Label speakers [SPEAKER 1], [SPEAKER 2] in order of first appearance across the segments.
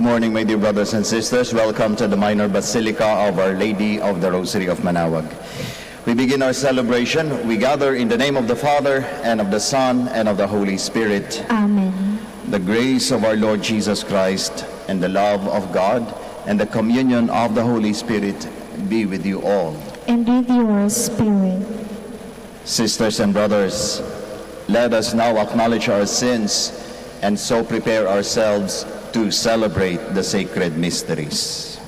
[SPEAKER 1] morning, my dear brothers and sisters. Welcome to the Minor Basilica of Our Lady of the Rosary of Manaoag. We begin our celebration. We gather in the name of the Father, and of the Son, and of the Holy Spirit.
[SPEAKER 2] Amen.
[SPEAKER 1] The grace of our Lord Jesus Christ, and the love of God, and the communion of the Holy Spirit be with you all.
[SPEAKER 2] And with your spirit.
[SPEAKER 1] Sisters and brothers, let us now acknowledge our sins and so prepare ourselves to celebrate the sacred mysteries.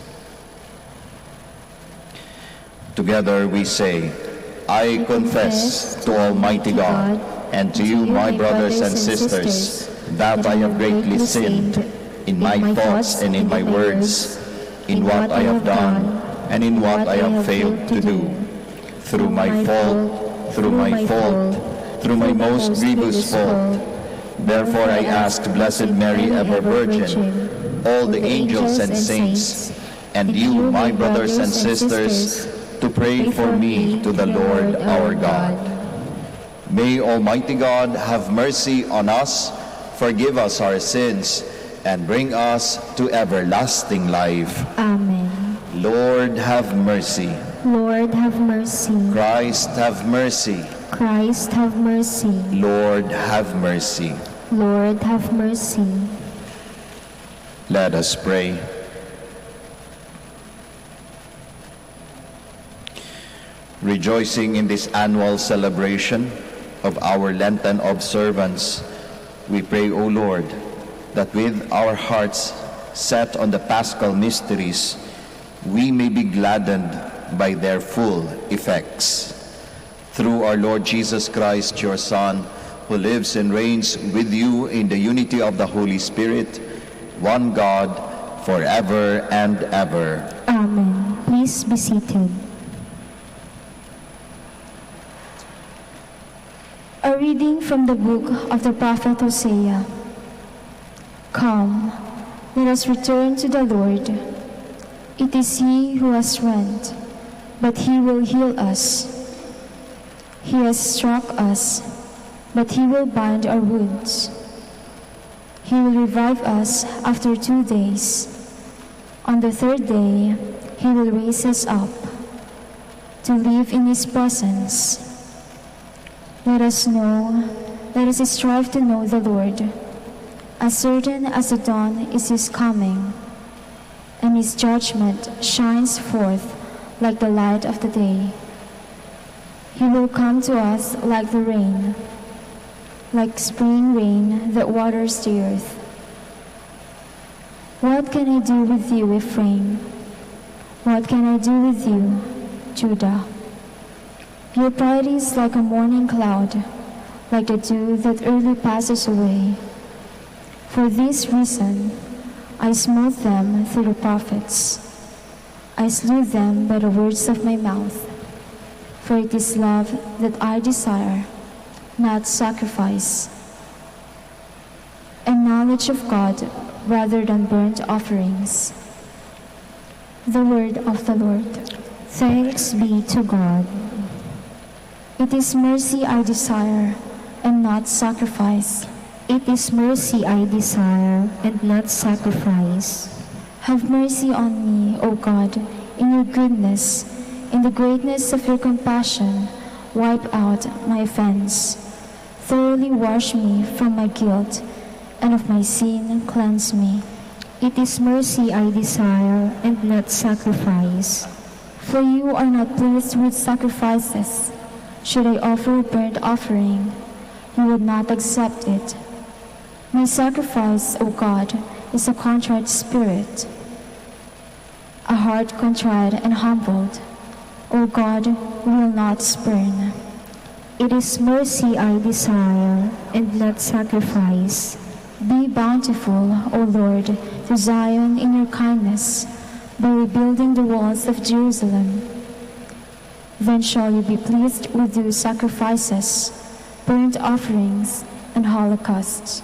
[SPEAKER 1] Together we say, I confess to Almighty God and to you, my brothers and sisters, that I have greatly sinned in my thoughts and in my words, in what I have done and in what I have failed to do, through my fault, through my most grievous fault. Therefore I ask Blessed Mary, ever Virgin, all the angels and saints, and you, my brothers and sisters, to pray for me to the Lord our God. May Almighty God have mercy on us, forgive us our sins, and bring us to everlasting life.
[SPEAKER 2] Amen.
[SPEAKER 1] Lord, have mercy.
[SPEAKER 2] Lord, have mercy.
[SPEAKER 1] Christ, have mercy.
[SPEAKER 2] Christ, have mercy.
[SPEAKER 1] Lord, have mercy.
[SPEAKER 2] Lord, have mercy.
[SPEAKER 1] Let us pray. Rejoicing in this annual celebration of our Lenten observance, we pray, O Lord, that with our hearts set on the Paschal mysteries, we may be gladdened by their full effects. Through our Lord Jesus Christ, your Son, who lives and reigns with you in the unity of the Holy Spirit, one God, forever and ever.
[SPEAKER 2] Amen. Please be seated. A reading from the book of the prophet Hosea. Come, let us return to the Lord. It is He who has rent, but He will heal us. He has struck us, but He will bind our wounds. He will revive us after 2 days. On the 3rd day, He will raise us up to live in His presence. Let us strive to know the Lord. As certain as the dawn is His coming, and His judgment shines forth like the light of the day. He will come to us like the rain, like spring rain that waters the earth. What can I do with you, Ephraim? What can I do with you, Judah? Your pride is like a morning cloud, like the dew that early passes away. For this reason, I smote them through the prophets. I slew them by the words of my mouth. For it is love that I desire, not sacrifice, and knowledge of God rather than burnt offerings. The word of the Lord. Thanks be to God. It is mercy I desire, and not sacrifice. It is mercy I desire, and not sacrifice. Have mercy on me, O God, in your goodness. In the greatness of your compassion, wipe out my offense. Thoroughly wash me from my guilt, and of my sin cleanse me. It is mercy I desire, and not sacrifice. For you are not pleased with sacrifices. Should I offer a burnt offering, you would not accept it. My sacrifice, O God, is a contrite spirit, a heart contrite and humbled. O God, will not spurn. It is mercy I desire, and not sacrifice. Be bountiful, O Lord, to Zion in your kindness, by rebuilding the walls of Jerusalem. Then shall you be pleased with your sacrifices, burnt offerings, and holocausts.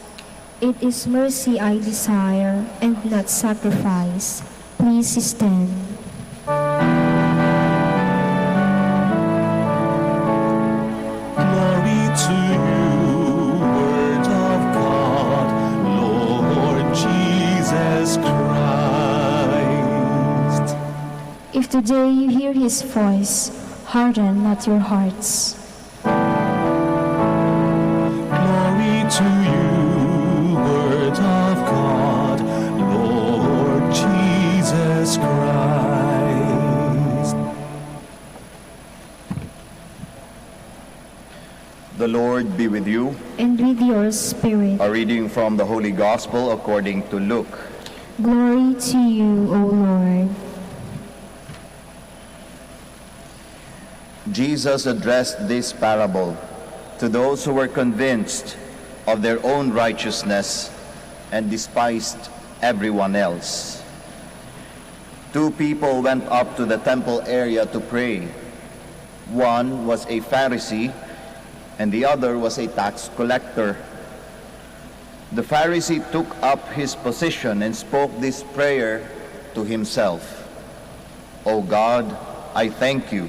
[SPEAKER 2] It is mercy I desire, and not sacrifice. Please stand.
[SPEAKER 3] To you, Word of God, Lord Jesus Christ.
[SPEAKER 2] If today you hear his voice, harden not your hearts.
[SPEAKER 3] Glory to you, Word of God, Lord Jesus Christ.
[SPEAKER 1] The Lord be with you.
[SPEAKER 2] And with your spirit.
[SPEAKER 1] A reading from the Holy Gospel according to Luke.
[SPEAKER 2] Glory to you, O Lord.
[SPEAKER 1] Jesus addressed this parable to those who were convinced of their own righteousness and despised everyone else. Two people went up to the temple area to pray. One was a Pharisee, and the other was a tax collector. The Pharisee took up his position and spoke this prayer to himself. O God, I thank you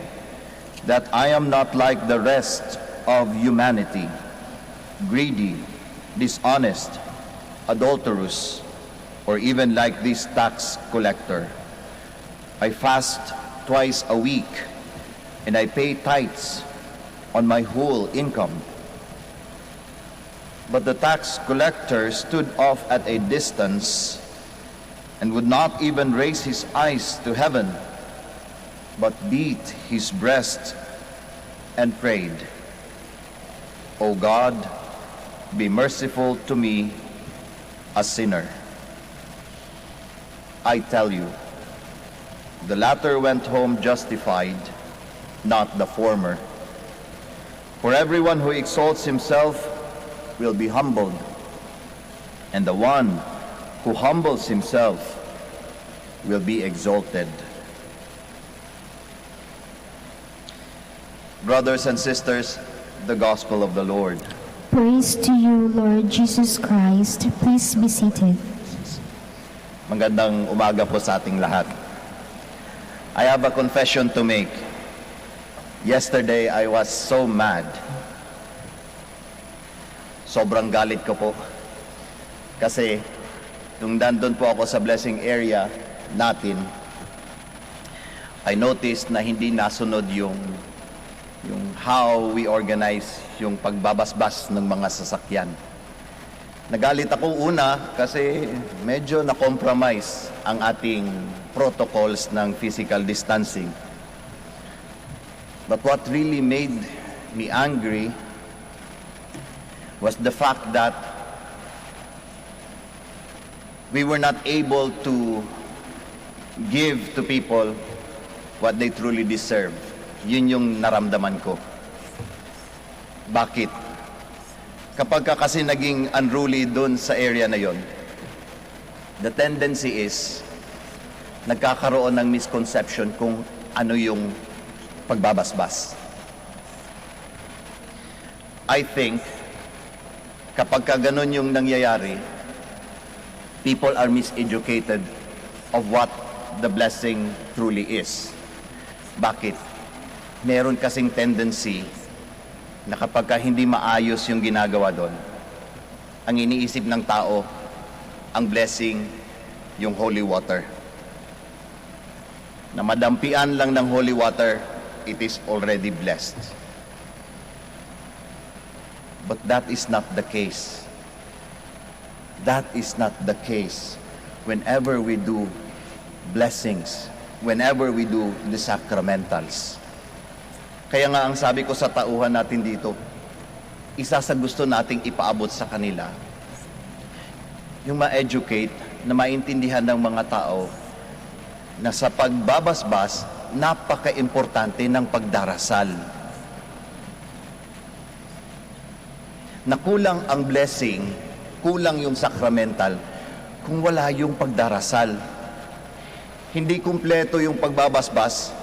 [SPEAKER 1] that I am not like the rest of humanity, greedy, dishonest, adulterous, or even like this tax collector. I fast twice a week, and I pay tithes on my whole income. But the tax collector stood off at a distance and would not even raise his eyes to heaven, but beat his breast and prayed, O God, be merciful to me, a sinner. I tell you, the latter went home justified, not the former. For everyone who exalts himself will be humbled, and the one who humbles himself will be exalted. Brothers and sisters, the Gospel of the Lord.
[SPEAKER 2] Praise to you, Lord Jesus Christ. Please be seated.
[SPEAKER 1] Magandang umaga po sa ating lahat. I have a confession to make. Yesterday, I was so mad. Sobrang galit ko po. Kasi, nung nandun po ako sa blessing area natin, I noticed na hindi nasunod yung how we organize yung pagbabasbas ng mga sasakyan. Nagalit ako una kasi medyo na-compromise ang ating protocols ng physical distancing. But what really made me angry was the fact that we were not able to give to people what they truly deserve. Yun yung naramdaman ko. Bakit? Kapag ka kasi naging unruly doon sa area na yon, the tendency is nagkakaroon ng misconception kung ano yung pagbabasbas. I think kapag ka ganun yung nangyayari, people are miseducated of what the blessing truly is. Bakit? Meron kasing tendency na kapag ka hindi maayos yung ginagawa doon, ang iniisip ng tao, ang blessing, yung holy water. Na madampian lang ng holy water, it is already blessed. But that is not the case. That is not the case whenever we do blessings, whenever we do the sacramentals. Kaya nga ang sabi ko sa tauhan natin dito, isa sa gusto nating ipaabot sa kanila, yung ma-educate, na maintindihan ng mga tao na sa pagbabasbas, napaka-importante ng pagdarasal. Na kulang ang blessing, kulang yung sacramental, kung wala yung pagdarasal. Hindi kumpleto yung pagbabasbas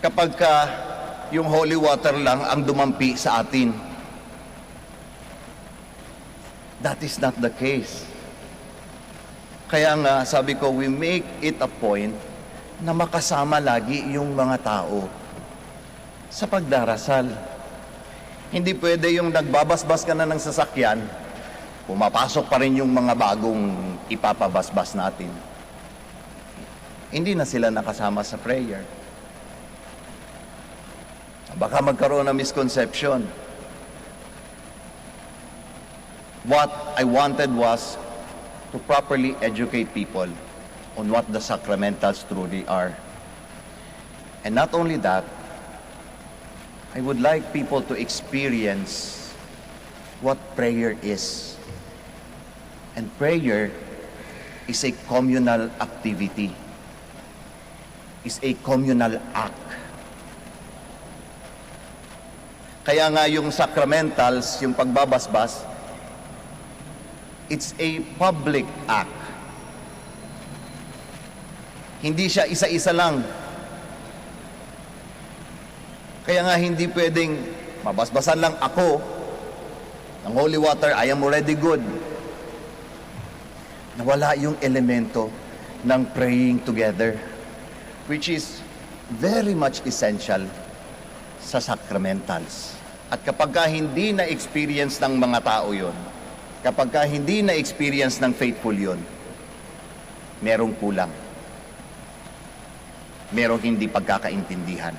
[SPEAKER 1] kapag ka yung holy water lang ang dumampi sa atin. That is not the case. Kaya nga, sabi ko, we make it a point na makasama lagi yung mga tao sa pagdarasal. Hindi pwede yung nagbabasbas ka na ng sasakyan, pumapasok pa rin yung mga bagong ipapabasbas natin. hindi na sila nakasama sa prayer. Baka magkaroon ng misconception. What I wanted was to properly educate people on what the sacramentals truly are. And not only that, I would like people to experience what prayer is. And prayer is a communal activity. Is a communal act. Kaya nga yung sacramentals, yung pagbabasbas, it's a public act. Hindi siya isa-isa lang. Kaya nga hindi pwedeng mabasbasan lang ako ng holy water, I am already good. Nawala yung elemento ng praying together, which is very much essential sa sacramentals. At kapag ka hindi na-experience ng mga tao yon, kapag ka hindi na-experience ng faithful yon, merong kulang. Merong hindi pagkakaintindihan.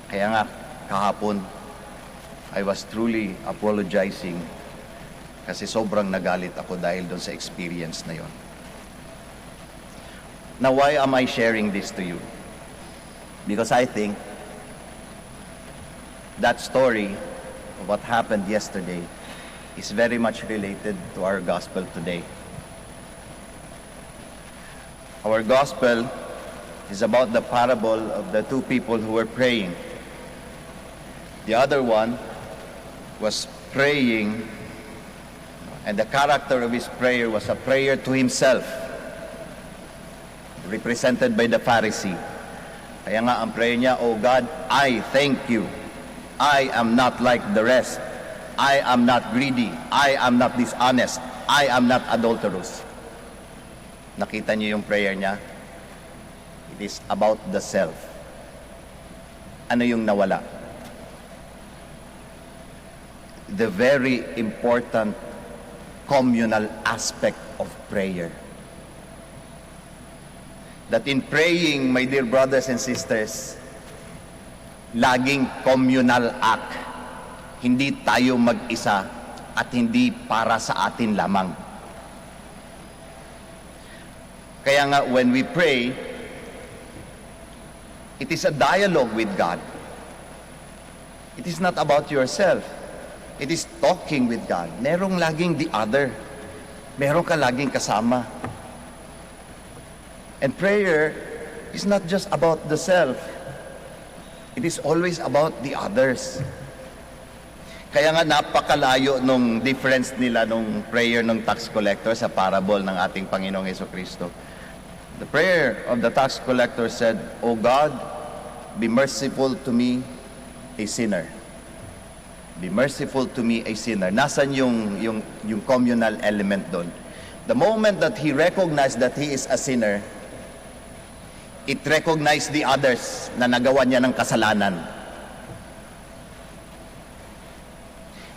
[SPEAKER 1] Kaya nga, kahapon, I was truly apologizing kasi sobrang nagalit ako dahil doon sa experience na yon. Now, why am I sharing this to you? Because I think that story of what happened yesterday is very much related to our gospel today. Our gospel is about the parable of the two people who were praying. The other one was praying, and the character of his prayer was a prayer to himself, represented by the Pharisee. Kaya nga ang prayer niya, "Oh God, I thank you. I am not like the rest. I am not greedy. I am not dishonest. I am not adulterous." Nakita niyo yung prayer niya? It is about the self. Ano yung nawala? The very important communal aspect of prayer. That in praying, my dear brothers and sisters, laging communal act. Hindi tayo mag-isa at hindi para sa atin lamang. Kaya nga, when we pray, it is a dialogue with God. It is not about yourself. It is talking with God. Merong laging the other. Meron ka laging kasama. And prayer is not just about the self. It is always about the others. Kaya nga napakalayo nung difference nila nung prayer ng tax collector sa parable ng ating Panginoong Jesucristo. The prayer of the tax collector said, "O God, be merciful to me, a sinner." Be merciful to me, a sinner. Nasaan yung communal element doon? The moment that he recognized that he is a sinner, it recognized the others na nagawa niya ng kasalanan.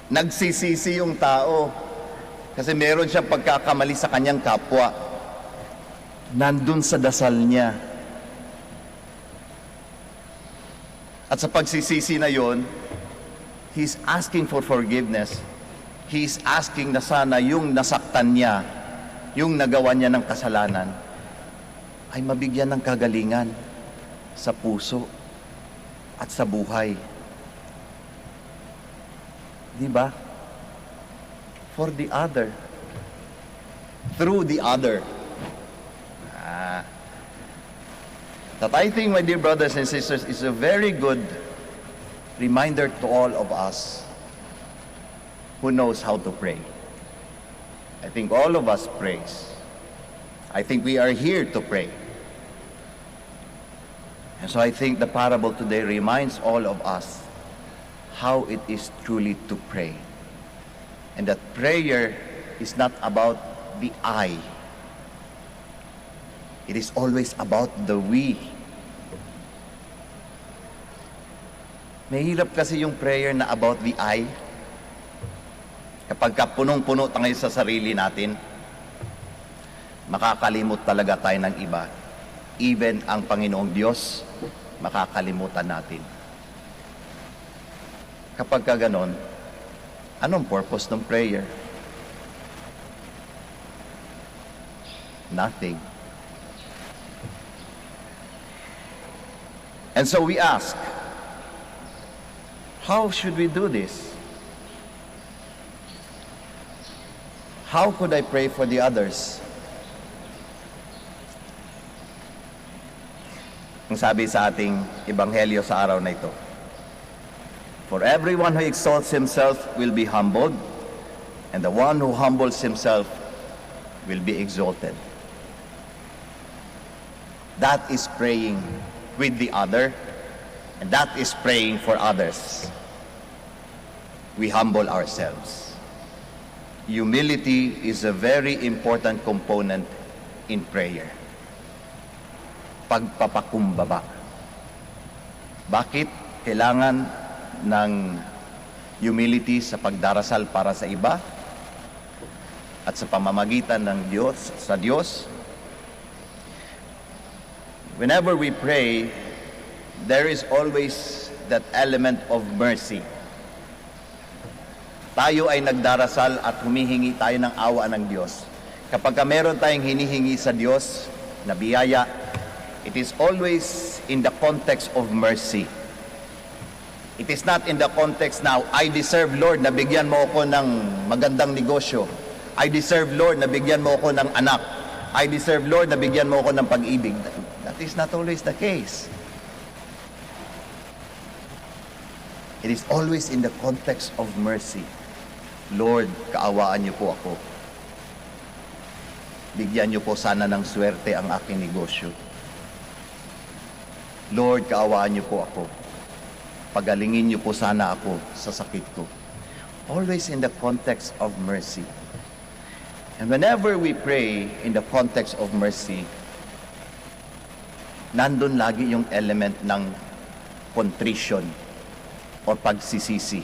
[SPEAKER 1] Nagsisisi yung tao kasi meron siyang pagkakamali sa kanyang kapwa. Nandun sa dasal niya. At sa pagsisisi na yon, he's asking for forgiveness. He's asking na sana yung nasaktan niya, yung nagawa niya ng kasalanan, ay mabigyan ng kagalingan sa puso at sa buhay. Di ba? For the other. Through the other. That I think, my dear brothers and sisters, is a very good reminder to all of us who knows how to pray. I think all of us prays. I think we are here to pray. And so I think the parable today reminds all of us how it is truly to pray. And that prayer is not about the I. It is always about the we. Mahirap kasi yung prayer na about the I. Kapag punong-puno tayo sa sarili natin, makakalimot talaga tayo ng iba. even ang Panginoong Diyos, makakalimutan natin. Kapag ka ganon, anong purpose ng prayer? Nothing. And so we ask, how should we do this? How could I pray for the others? Ang sabi sa ating ebanghelyo sa araw na ito, for everyone who exalts himself will be humbled, and the one who humbles himself will be exalted. That is praying with the other, and that is praying for others. We humble ourselves. Humility is a very important component in prayer. Pagpapakumbaba. Bakit kailangan ng humility sa pagdarasal para sa iba at sa pamamagitan ng Diyos, sa Diyos? Whenever we pray, there is always that element of mercy. Tayo ay nagdarasal at humihingi tayo ng awa ng Diyos. Kapag meron tayong hinihingi sa Diyos na biyaya, it is always in the context of mercy. It is not in the context now, I deserve, Lord, na bigyan mo ako ng magandang negosyo. I deserve, Lord, na bigyan mo ako ng anak. I deserve, Lord, na bigyan mo ako ng pag-ibig. That is not always the case. It is always in the context of mercy. Lord, kaawaan niyo po ako. Bigyan niyo po sana ng swerte ang aking negosyo. Lord, kaawaan niyo po ako. Pagalingin niyo po sana ako sa sakit ko. Always in the context of mercy. And whenever we pray in the context of mercy, nandun lagi yung element ng contrition o pagsisisi.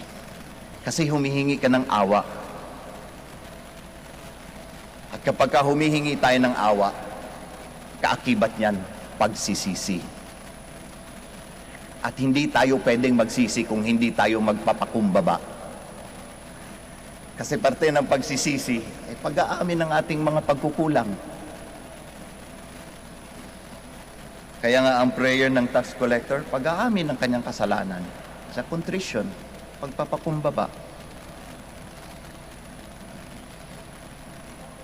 [SPEAKER 1] Kasi humihingi ka ng awa. At kapag humihingi tayo ng awa, kaakibat niyan, pagsisisi. At hindi tayo pwedeng magsisi kung hindi tayo magpapakumbaba. Kasi parte ng pagsisisi ay pag-aamin ng ating mga pagkukulang. Kaya nga ang prayer ng tax collector, pag-aamin ng kanyang kasalanan. Sa contrition, pagpapakumbaba.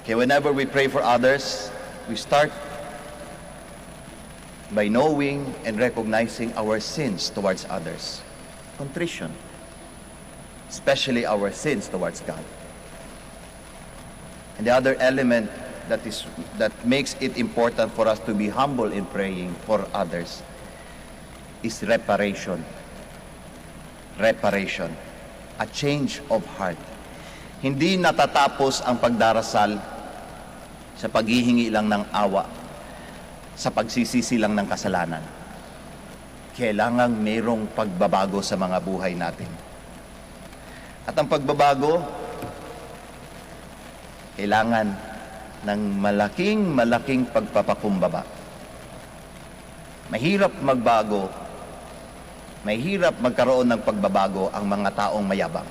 [SPEAKER 1] Okay, whenever we pray for others, we start by knowing and recognizing our sins towards others. Contrition. Especially our sins towards God. And the other element that makes it important for us to be humble in praying for others is reparation. Reparation. A change of heart. Hindi natatapos ang pagdarasal sa paghihingi lang ng awa, sa pagsisisi lang ng kasalanan. Kailangang mayroong pagbabago sa mga buhay natin. At ang pagbabago, kailangan ng malaking pagpapakumbaba. Mahirap magbago, mahirap magkaroon ng pagbabago ang mga taong mayabang.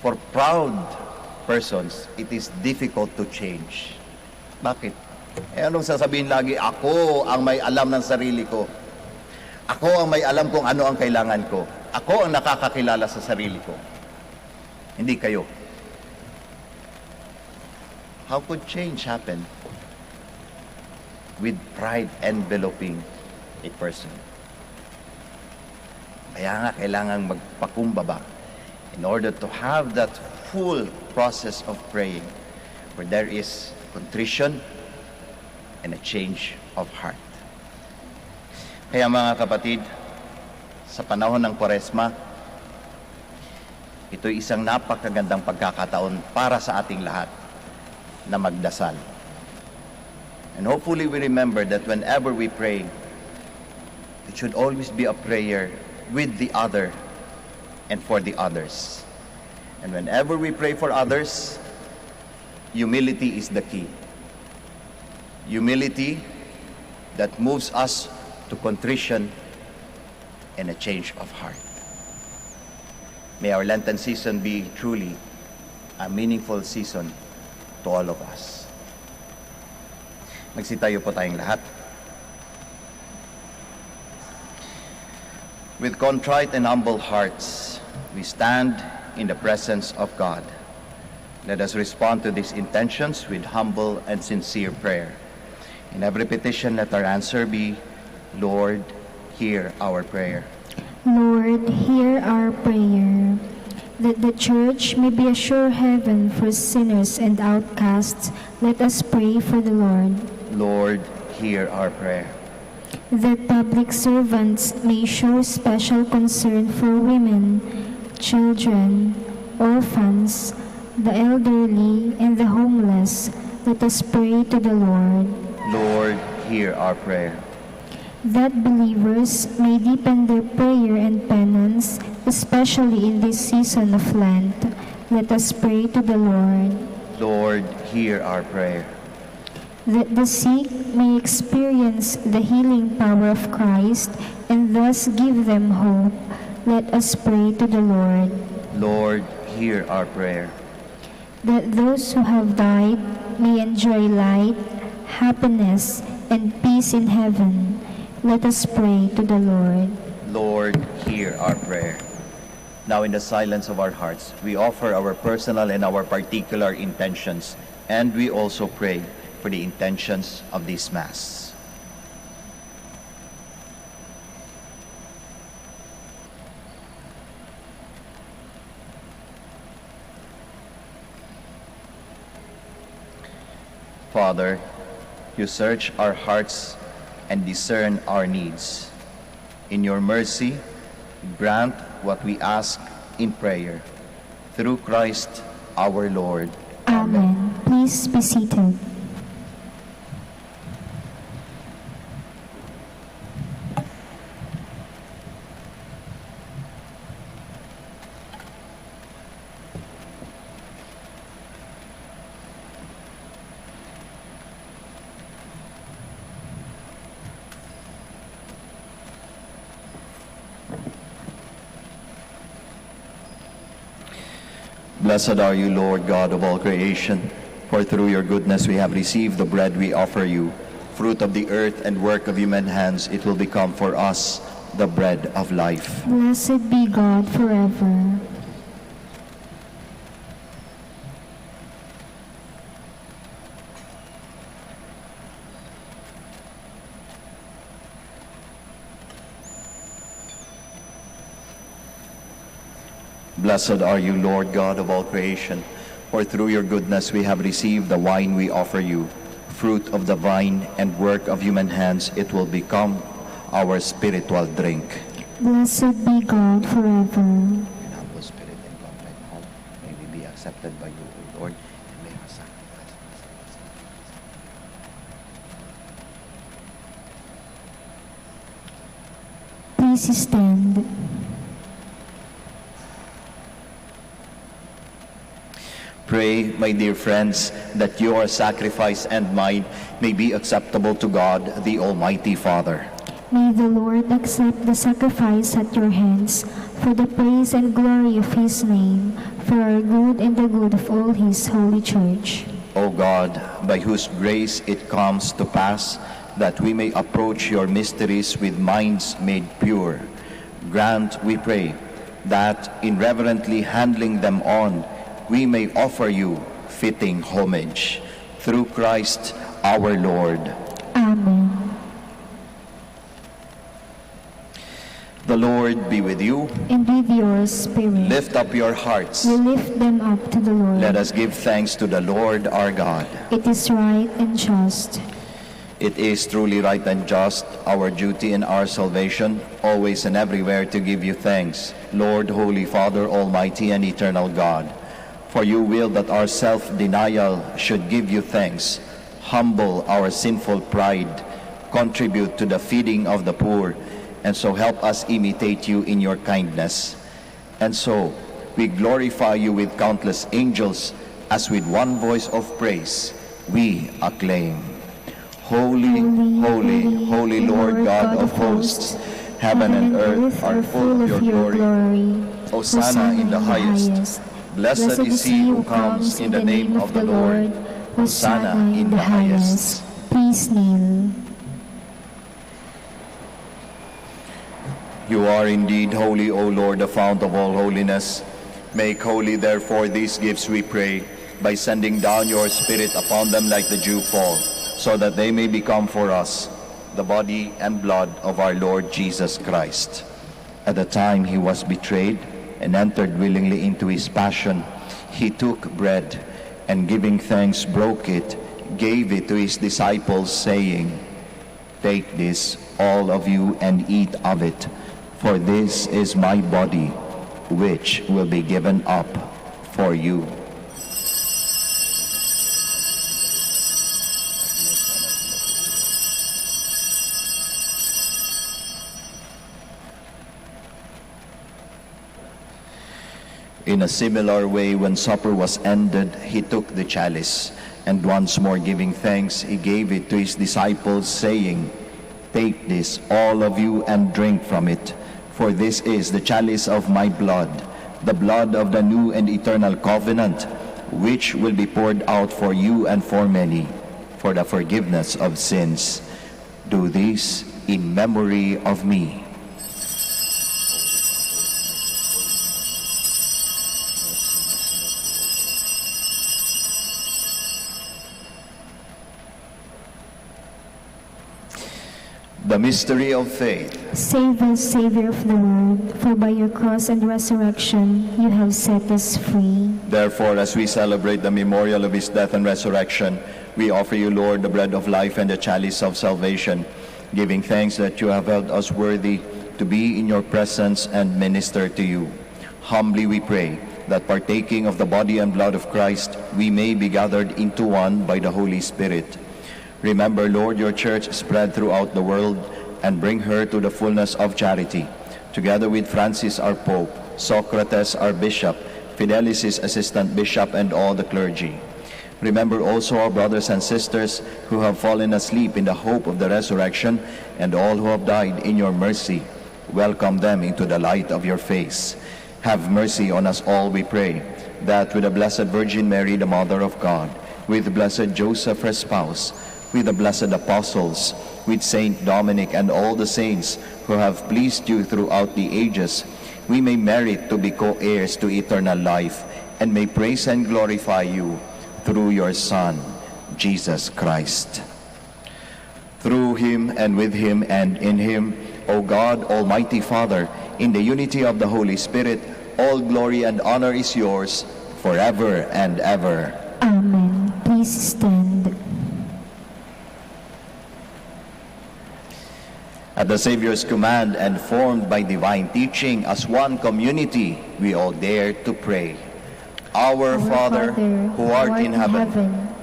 [SPEAKER 1] For proud persons, it is difficult to change. Bakit? Anong sasabihin lagi? Ako ang may alam ng sarili ko. Ako ang may alam kung ano ang kailangan ko. Ako ang nakakakilala sa sarili ko. Hindi kayo. How could change happen? With pride enveloping a person. Kaya nga kailangan magpakumbaba in order to have that full process of praying where there is contrition and a change of heart. Kaya mga kapatid, sa panahon ng Kwaresma, ito'y isang napakagandang pagkakataon para sa ating lahat na magdasal. And hopefully we remember that whenever we pray, it should always be a prayer with the other and for the others. And whenever we pray for others, humility is the key. humility that moves us to contrition and a change of heart. May our Lenten season be truly a meaningful season to all of us. Magsitayo po tayong lahat. With contrite and humble hearts, we stand in the presence of God. Let us respond to these intentions with humble and sincere prayer. In every petition, let our answer be, Lord, hear our prayer.
[SPEAKER 2] Lord, hear our prayer. That the Church may be a sure heaven for sinners and outcasts, let us pray for the Lord.
[SPEAKER 1] Lord, hear our prayer.
[SPEAKER 2] That public servants may show special concern for women, children, orphans, the elderly, and the homeless, let us pray to the Lord.
[SPEAKER 1] Lord, hear our prayer.
[SPEAKER 2] That believers may deepen their prayer and penance, especially in this season of Lent, let us pray to the Lord.
[SPEAKER 1] Lord, hear our prayer.
[SPEAKER 2] That the sick may experience the healing power of Christ and thus give them hope, let us pray to the Lord.
[SPEAKER 1] Lord, hear our prayer.
[SPEAKER 2] That those who have died may enjoy light, happiness, and peace in heaven, let us pray to the Lord.
[SPEAKER 1] Lord, hear our prayer. Now in the silence of our hearts, we offer our personal and our particular intentions, and we also pray for the intentions of this Mass. Father, you search our hearts and discern our needs. In your mercy, grant what we ask in prayer. Through Christ our Lord.
[SPEAKER 2] Amen. Please be seated.
[SPEAKER 1] Blessed are you, Lord God of all creation, for through your goodness we have received the bread we offer you. Fruit of the earth and work of human hands, it will become for us the bread of life.
[SPEAKER 2] Blessed be God forever.
[SPEAKER 1] Blessed are you, Lord God of all creation, for through your goodness we have received the wine we offer you. Fruit of the vine and work of human hands, it will become our spiritual drink.
[SPEAKER 2] Blessed be God forever.
[SPEAKER 1] And humble spirit and contrite heart, may we be accepted by you, O Lord, and may our sacrifice.
[SPEAKER 2] Please stand.
[SPEAKER 1] Pray, my dear friends, that your sacrifice and mine may be acceptable to God, the Almighty Father.
[SPEAKER 2] May the Lord accept the sacrifice at your hands for the praise and glory of his name, for our good and the good of all his holy church.
[SPEAKER 1] O God, by whose grace it comes to pass that we may approach your mysteries with minds made pure, grant, we pray, that in reverently handling them on, we may offer you fitting homage. Through Christ our Lord.
[SPEAKER 2] Amen.
[SPEAKER 1] The Lord be with you.
[SPEAKER 2] And with your spirit.
[SPEAKER 1] Lift up your hearts.
[SPEAKER 2] We lift them up to the Lord.
[SPEAKER 1] Let us give thanks to the Lord our God.
[SPEAKER 2] It is right and just.
[SPEAKER 1] It is truly right and just, our duty and our salvation, always and everywhere to give you thanks, Lord, Holy Father, Almighty and Eternal God. For you will that our self-denial should give you thanks, humble our sinful pride, contribute to the feeding of the poor, and so help us imitate you in your kindness. And so we glorify you with countless angels, as with one voice of praise we acclaim. Holy, holy, holy Lord God of hosts, heaven and earth are full of your glory. Hosanna in the highest. Blessed is he who comes in the name of the Lord. Hosanna in the highest.
[SPEAKER 2] Please kneel.
[SPEAKER 1] You are indeed holy, O Lord, the fount of all holiness. Make holy, therefore, these gifts, we pray, by sending down your Spirit upon them like the dew fall, so that they may become for us the body and blood of our Lord Jesus Christ. At the time he was betrayed and entered willingly into his passion, he took bread and giving thanks broke it, gave it to his disciples, saying, "Take this, all of you, and eat of it, for this is my body, which will be given up for you." In a similar way, when supper was ended, he took the chalice, and once more giving thanks, he gave it to his disciples, saying, "Take this, all of you, and drink from it, for this is the chalice of my blood, the blood of the new and eternal covenant, which will be poured out for you and for many, for the forgiveness of sins. Do this in memory of me." The mystery of faith.
[SPEAKER 2] Save us, Savior of the world, for by your cross and resurrection you have set us free.
[SPEAKER 1] Therefore, as we celebrate the memorial of his death and resurrection, we offer you, Lord, the bread of life and the chalice of salvation, giving thanks that you have held us worthy to be in your presence and minister to you. Humbly we pray that partaking of the body and blood of Christ, we may be gathered into one by the Holy Spirit. Remember, Lord, your church spread throughout the world and bring her to the fullness of charity, together with Francis our Pope, Socrates our Bishop, Fidelis his Assistant Bishop, and all the clergy. Remember also our brothers and sisters who have fallen asleep in the hope of the resurrection, and all who have died in your mercy. Welcome them into the light of your face. Have mercy on us all, we pray, that with the Blessed Virgin Mary, the Mother of God, with Blessed Joseph, her spouse, with the blessed apostles, with Saint Dominic and all the saints who have pleased you throughout the ages, we may merit to be co-heirs to eternal life, and may praise and glorify you through your Son, Jesus Christ. Through him, and with him, and in him, O God, Almighty Father, in the unity of the Holy Spirit, all glory and honor is yours forever and ever.
[SPEAKER 2] Amen. Please stand.
[SPEAKER 1] At the Savior's command and formed by divine teaching as one community, we all dare to pray. Our Father, who art in heaven,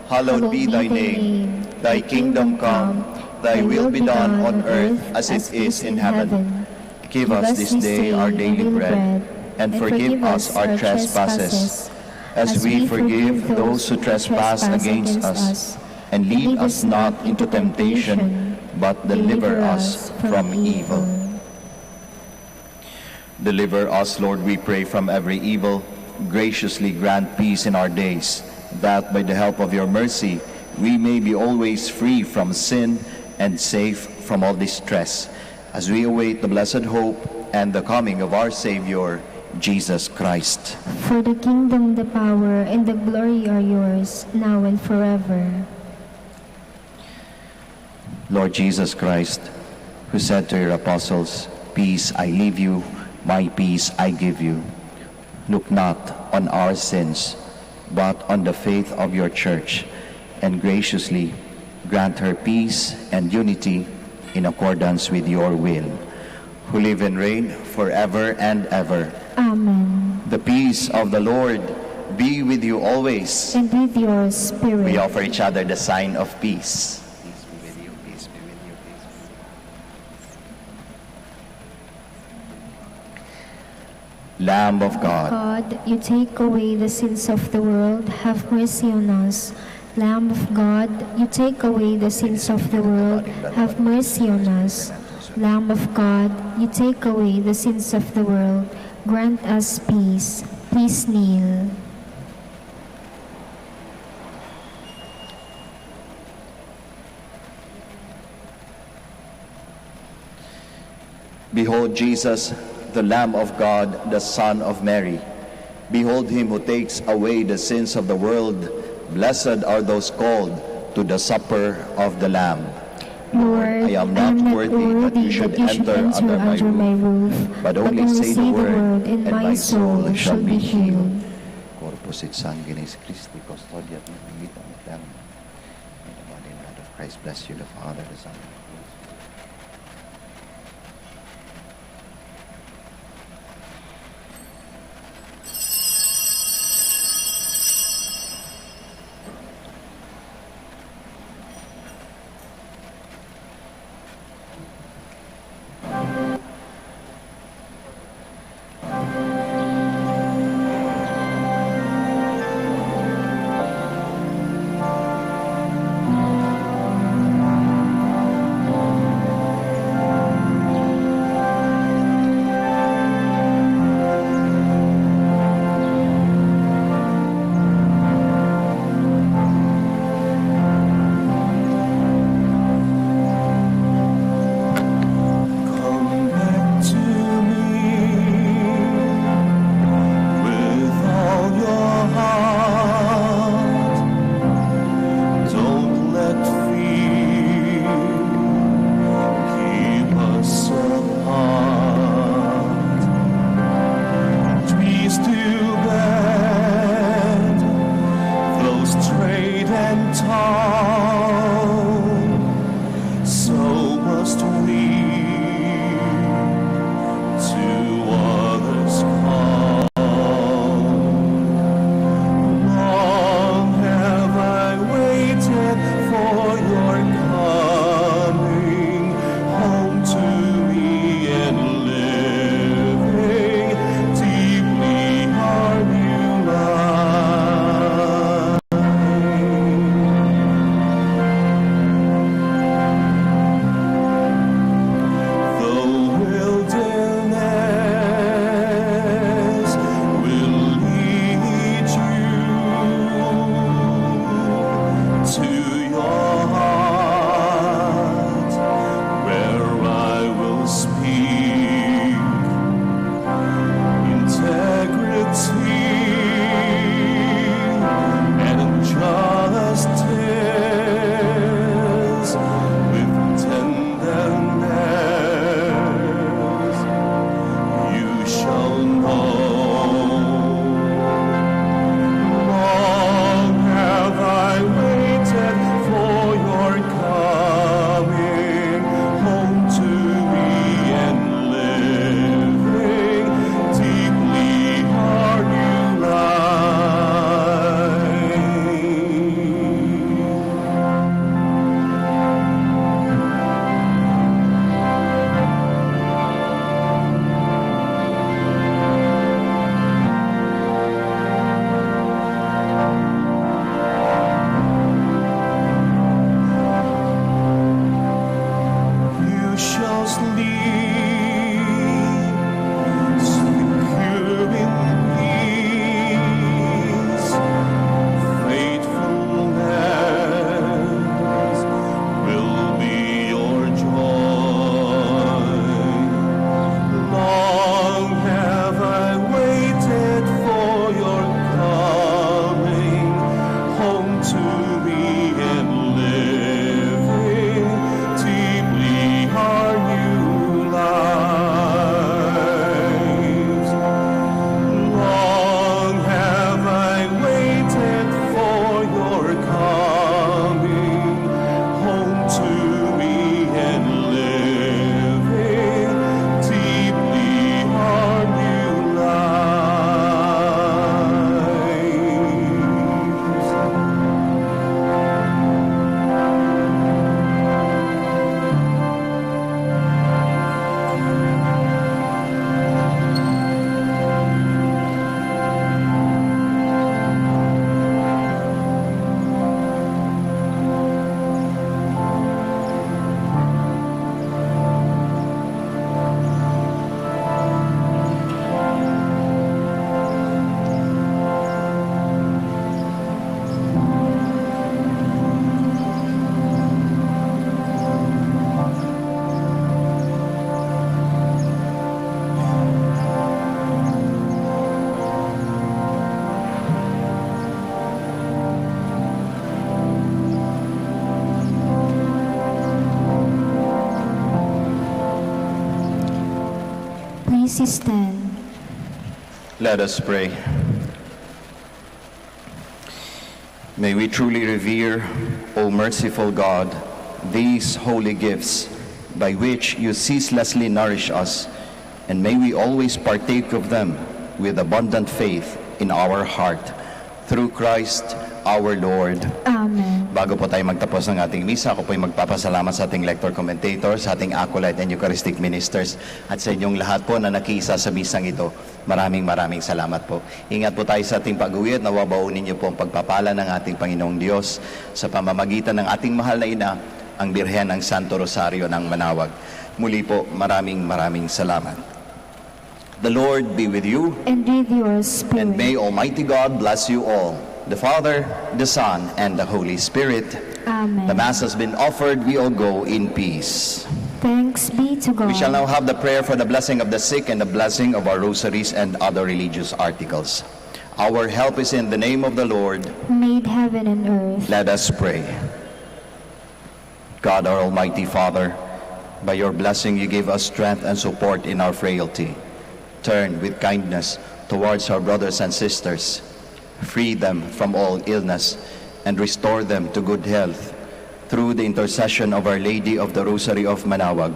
[SPEAKER 1] hallowed be thy name. Thy kingdom come, thy will be done on earth as it is in heaven. Give us this day our daily bread, and forgive us our trespasses, as we forgive those who trespass against us. And lead us not into temptation, but deliver us from evil. Deliver us, Lord, we pray, from every evil. Graciously grant peace in our days, that by the help of your mercy we may be always free from sin and safe from all distress, as we await the blessed hope and the coming of our Savior, Jesus Christ.
[SPEAKER 2] For the kingdom, the power, and the glory are yours, now and forever.
[SPEAKER 1] Lord Jesus Christ, who said to your apostles, "Peace I leave you, my peace I give you," look not on our sins, but on the faith of your church, and graciously grant her peace and unity in accordance with your will, who live and reign forever and ever.
[SPEAKER 2] Amen.
[SPEAKER 1] The peace of the Lord be with you always.
[SPEAKER 2] And with your spirit.
[SPEAKER 1] We offer each other the sign of peace. Peace be with you, peace be with you, peace be with you. Lamb of God,
[SPEAKER 2] God, you take away the sins of the world, have mercy on us. Lamb of God, you take away the sins of the world, have mercy on us. Lamb of God, you take away the sins of the world, grant us peace. Please kneel.
[SPEAKER 1] Behold Jesus, the Lamb of God, the Son of Mary. Behold him who takes away the sins of the world. Blessed are those called to the supper of the Lamb.
[SPEAKER 2] Lord,
[SPEAKER 1] I am not worthy that you should enter under my roof, but only say the word, and my soul shall be healed. Corpus et sanguinis Christi, custodia et vitam aeternam. May the body and blood of Christ bless you, the Father, the Son, and the Holy Spirit.
[SPEAKER 2] Please stand.
[SPEAKER 1] Let us pray. May we truly revere, O merciful God, these holy gifts by which you ceaselessly nourish us, and may we always partake of them with abundant faith in our heart. Through Christ our Lord.
[SPEAKER 2] Amen.
[SPEAKER 1] Bago po tayo magtapos ng ating misa, ako po ay magpapasalamat sa ating lector commentator, sa ating acolyte and Eucharistic ministers, at sa inyong lahat po na nakiisa sa misang ito. Maraming salamat po. Ingat po tayo sa ating pag-uwi at nawabaunin niyo po ang pagpapala ng ating Panginoong Diyos sa pamamagitan ng ating mahal na ina, ang Birhen ng Santo Rosario ng Manaoag. Muli po, maraming salamat. The Lord be with you.
[SPEAKER 2] And with your spirit.
[SPEAKER 1] And may Almighty God bless you all, the Father, the Son, and the Holy Spirit.
[SPEAKER 2] Amen.
[SPEAKER 1] The Mass has been offered. We all go in peace.
[SPEAKER 2] Thanks be to God.
[SPEAKER 1] We shall now have the prayer for the blessing of the sick and the blessing of our rosaries and other religious articles. Our help is in the name of the Lord,
[SPEAKER 2] made heaven and earth.
[SPEAKER 1] Let us pray. God, our Almighty Father, by your blessing you give us strength and support in our frailty. Turn with kindness towards our brothers and sisters. Free them from all illness and restore them to good health through the intercession of Our Lady of the Rosary of Manaoag,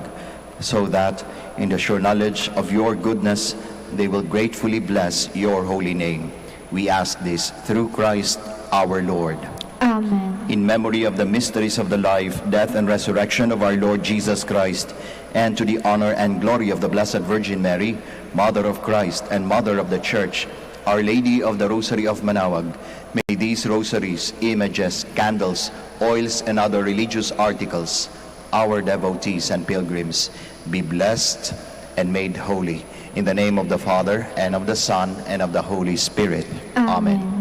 [SPEAKER 1] so that in the sure knowledge of your goodness they will gratefully bless your holy name. We ask this through Christ our Lord.
[SPEAKER 2] Amen.
[SPEAKER 1] In memory of the mysteries of the life, death, and resurrection of our Lord Jesus Christ, and to the honor and glory of the Blessed Virgin Mary, Mother of Christ and Mother of the Church, Our Lady of the Rosary of Manaoag, may these rosaries, images, candles, oils, and other religious articles, our devotees and pilgrims, be blessed and made holy. In the name of the Father, and of the Son, and of the Holy Spirit. Amen.